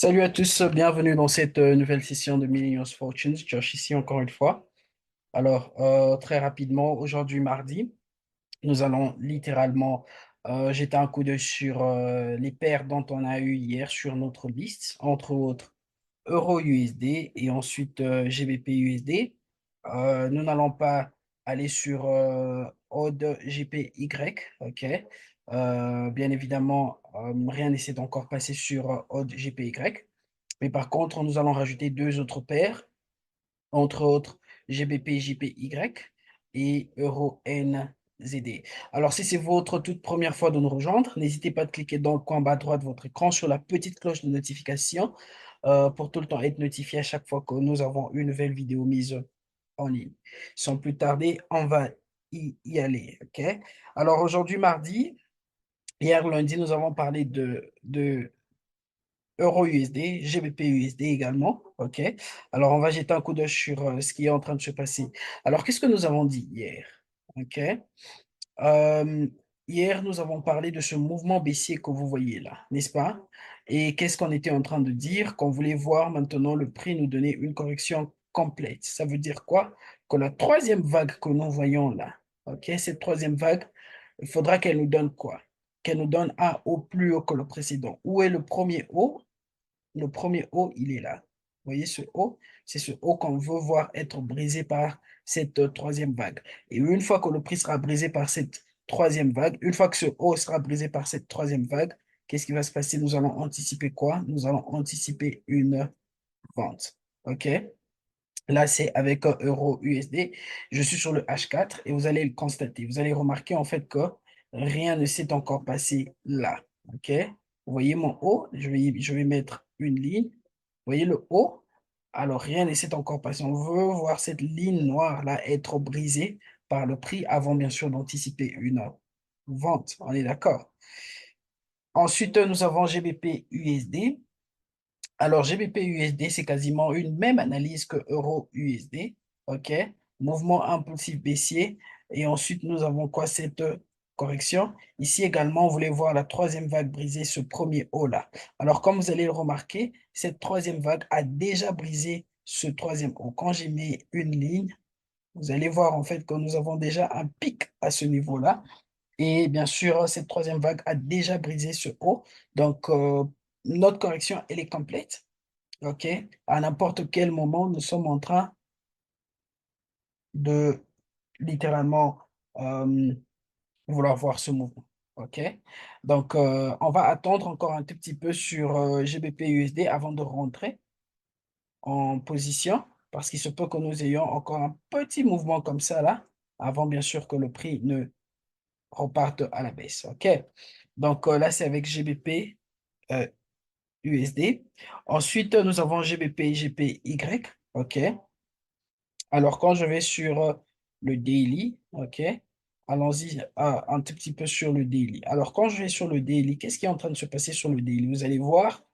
Salut à tous, bienvenue dans cette nouvelle session de Millennials Fortunes. Josh ici encore une fois. Alors, très rapidement, aujourd'hui mardi, nous allons littéralement jeter un coup d'œil sur les paires dont on a eu hier sur notre liste, entre autres Euro USD et ensuite GBP USD. Nous n'allons pas aller sur OD GPY, ok? Bien évidemment, rien n'essaie d'encore passer sur OD GPY. Mais par contre, nous allons rajouter deux autres paires, entre autres GBP JPY et Euro NZD. Alors, si c'est votre toute première fois de nous rejoindre, n'hésitez pas à cliquer dans le coin bas droit de votre écran sur la petite cloche de notification pour tout le temps être notifié à chaque fois que nous avons une nouvelle vidéo mise en ligne. Sans plus tarder, on va y aller. OK? Alors, aujourd'hui, mardi, hier lundi, nous avons parlé de Euro USD, GBP USD également. OK? Alors, on va jeter un coup d'œil sur ce qui est en train de se passer. Alors, qu'est-ce que nous avons dit hier? OK? Euh, Hier, nous avons parlé de ce mouvement baissier que vous voyez là, n'est-ce pas? Et qu'est-ce qu'on était en train de dire? Qu'on voulait voir maintenant le prix nous donner une correction complète. Ça veut dire quoi? Que la troisième vague que nous voyons là, OK? Cette troisième vague, il faudra qu'elle nous donne quoi? Qu'elle nous donne un haut plus haut que le précédent. Où est le premier haut? Le premier haut, il est là. Vous voyez ce haut? C'est ce haut qu'on veut voir être brisé par cette troisième vague. Et une fois que le prix sera brisé par cette troisième vague, une fois que ce haut sera brisé par cette troisième vague, qu'est-ce qui va se passer? Nous allons anticiper quoi? Nous allons anticiper une vente. OK? Là, c'est avec euro USD. Je suis sur le H4 et vous allez le constater. Vous allez remarquer en fait que rien ne s'est encore passé là. OK? Vous voyez mon haut? Je vais mettre une ligne. Vous voyez le haut? Alors, rien ne s'est encore passé. On veut voir cette ligne noire là être brisée par le prix avant, bien sûr, d'anticiper une vente. On est d'accord? Ensuite, nous avons GBP USD. Alors, GBP USD, c'est quasiment une même analyse que Euro USD. OK? Mouvement impulsif baissier. Et ensuite, nous avons quoi? Cette correction. Ici également, on voulait voir la troisième vague briser ce premier haut là. Alors, comme vous allez le remarquer, cette troisième vague a déjà brisé ce troisième haut. Quand j'ai mis une ligne, vous allez voir en fait que nous avons déjà un pic à ce niveau-là. Et bien sûr, cette troisième vague a déjà brisé ce haut. Donc, notre correction, elle est complète. OK? À n'importe quel moment, nous sommes en train de littéralement euh, vouloir voir ce mouvement. OK? Donc, on va attendre encore un tout petit peu sur GBP USD avant de rentrer en position parce qu'il se peut que nous ayons encore un petit mouvement comme ça là, avant bien sûr que le prix ne reparte à la baisse. OK? Donc, là, c'est avec GBP USD. Ensuite, nous avons GBP GPY. OK? Alors, quand je vais sur le daily, OK, allons-y un tout petit peu sur le daily. Alors, quand je vais sur le daily, qu'est-ce qui est en train de se passer sur le daily? Vous allez voir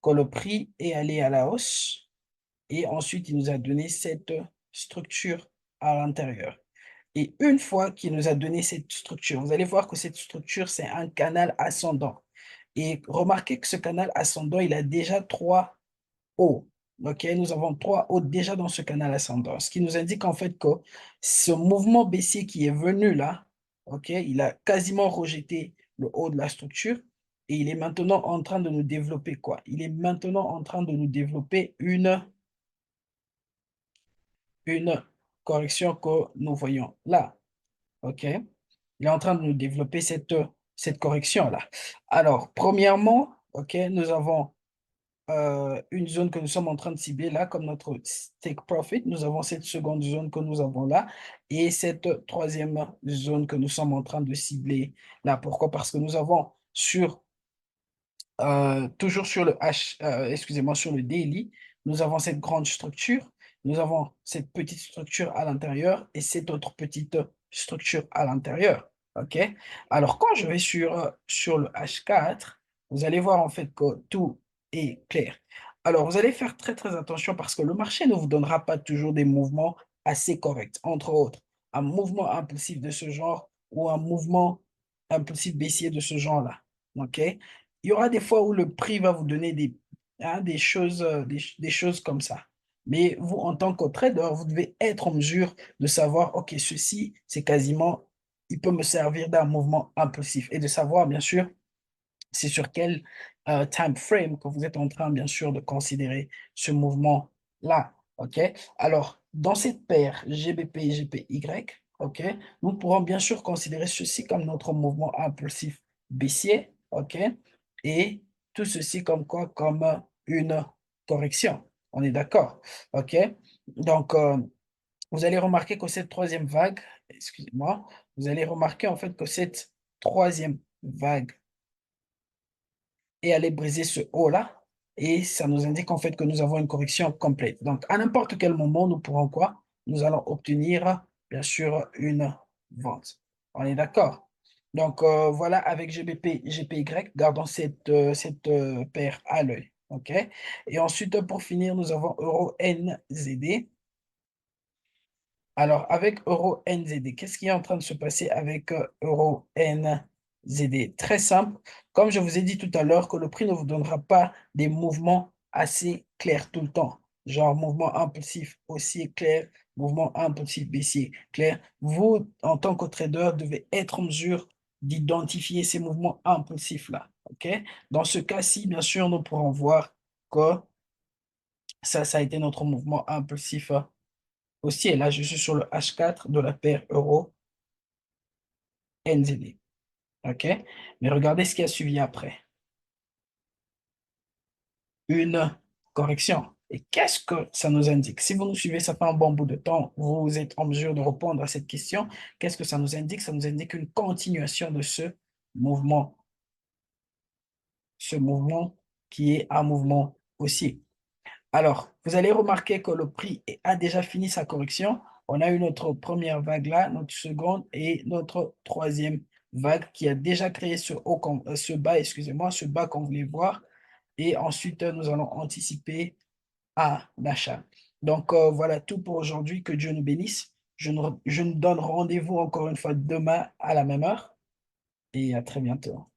que le prix est allé à la hausse et ensuite, il nous a donné cette structure à l'intérieur. Et une fois qu'il nous a donné cette structure, vous allez voir que cette structure, c'est un canal ascendant. Et remarquez que ce canal ascendant, il a déjà trois hauts. OK, nous avons trois hauts déjà dans ce canal ascendant, ce qui nous indique en fait que ce mouvement baissier qui est venu là, OK, il a quasiment rejeté le haut de la structure et il est maintenant en train de nous développer quoi? Il est maintenant en train de nous développer une correction que nous voyons là. OK? Il est en train de nous développer cette correction-là. Alors, premièrement, OK, nous avons une zone que nous sommes en train de cibler là, comme notre take profit. Nous avons cette seconde zone que nous avons là et cette troisième zone que nous sommes en train de cibler là. Pourquoi? Parce que nous avons toujours sur le excusez-moi, sur le daily, nous avons cette grande structure, nous avons cette petite structure à l'intérieur et cette autre petite structure à l'intérieur. OK? Alors, quand je vais sur le H4, vous allez voir en fait que tout est clair. Alors, vous allez faire très très attention parce que le marché ne vous donnera pas toujours des mouvements assez corrects. Entre autres, un mouvement impulsif de ce genre ou un mouvement impulsif baissier de ce genre-là. OK? Il y aura des fois où le prix va vous donner hein, des choses comme ça. Mais vous, en tant que trader, vous devez être en mesure de savoir, OK, ceci, c'est quasiment, il peut me servir d'un mouvement impulsif et de savoir, bien sûr, c'est sur quel time frame que vous êtes en train, bien sûr, de considérer ce mouvement-là. OK? Alors, dans cette paire GBP et GPY, OK, nous pourrons bien sûr considérer ceci comme notre mouvement impulsif baissier. OK? Et tout ceci comme quoi? Comme une correction. On est d'accord? OK? Donc, vous allez remarquer que cette troisième vague, excusez-moi, vous allez remarquer en fait que cette troisième vague et aller briser ce haut-là et ça nous indique en fait que nous avons une correction complète. Donc à n'importe quel moment, nous pourrons quoi? Nous allons obtenir bien sûr une vente. On est d'accord? Donc voilà avec GBP, GPY, gardons cette paire à l'œil. OK? Et ensuite, pour finir, nous avons euro NZD. Alors, avec Euro NZD, qu'est-ce qui est en train de se passer avec Euro NZD? Très simple. Comme je vous ai dit tout à l'heure, que le prix ne vous donnera pas des mouvements assez clairs tout le temps. Genre mouvement impulsif haussier clair, mouvement impulsif baissier clair. Vous, en tant que trader, devez être en mesure d'identifier ces mouvements impulsifs-là. OK? Dans ce cas-ci, bien sûr, nous pourrons voir que ça a été notre mouvement impulsif aussi, et là, je suis sur le H4 de la paire euro NZD. OK? Mais regardez ce qui a suivi après. Une correction. Et qu'est-ce que ça nous indique? Si vous nous suivez, ça fait un bon bout de temps, vous êtes en mesure de répondre à cette question. Qu'est-ce que ça nous indique? Ça nous indique une continuation de mouvement, ce mouvement qui est un mouvement haussier. Alors, vous allez remarquer que le prix a déjà fini sa correction. On a eu notre première vague là, notre seconde et notre troisième vague qui a déjà créé ce bas, excusez-moi, ce bas qu'on voulait voir. Et ensuite, nous allons anticiper à l'achat. Donc, voilà tout pour aujourd'hui. Que Dieu nous bénisse. Je nous donne rendez-vous encore une fois demain à la même heure et à très bientôt.